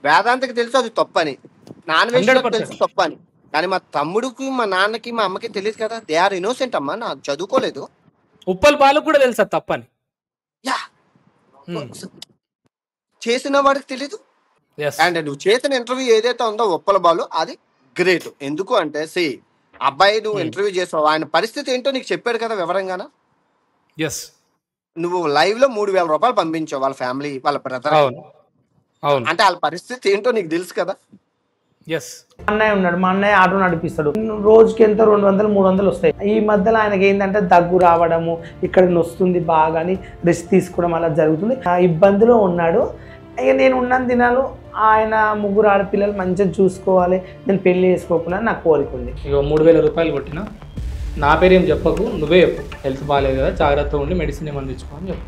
వేదాంతకి తెలుసు అది తప్పని, నాన్ వెజ్ తెలుసు 100%. తప్పని. కానీ మా తమ్ముడికి, మా నాన్నకి, మా అమ్మకి తెలియదు కదా. దే ఆర్ ఇన్నోసెంట్ అమ్మా, నాకు చదువుకోలేదు. ఉప్పల్ బాలకు కూడా తెలుసా తప్పని. యా, చేసిన వాడికి తెలీదు. అండ్ నువ్వు చేసిన ఇంటర్వ్యూ ఏదైతే ఉందో ఉప్పల బాలు, అది గ్రేట్. ఎందుకు అంటే అబ్బాయి నువ్వు ఇంటర్వ్యూ చేసావు, ఆయన పరిస్థితి ఏంటో నీకు చెప్పాడు కదా వివరంగానా. నువ్వు లైవ్ లో 3,000 రూపాయలు పంపించావు వాళ్ళ ఫ్యామిలీ, వాళ్ళ బ్రదర్. అంటే వాళ్ళ పరిస్థితి ఏంటో నీకు తెలుసు కదా. అన్నయ్య ఉన్నాడు, మా అన్నయ్య ఆటో నడిపిస్తాడు, రోజుకి ఎంత 200 300 వస్తాయి. ఈ మధ్యలో ఆయనకి ఏంటంటే దగ్గు రావడము, ఇక్కడ నొస్తుంది బాగా అని రెస్ట్ తీసుకోవడం అలా జరుగుతుంది. ఆ ఇబ్బందిలో ఉన్నాడు. ఇక నేను ఉన్నంత దినాలు ఆయన 3 ఆడపిల్లలు మంచిగా చూసుకోవాలి, నేను పెళ్లి చేసుకోకుండా నాకు కోరిక ఉంది. ఇక 3,000 రూపాయలు కొట్టినా నా పేరేం చెప్పకు, నువ్వే చెప్పు, హెల్త్ బాగాలేదు కదా, జాగ్రత్తగా ఉండి మెడిసిన్ ఏమని తెచ్చుకో అని చెప్పు.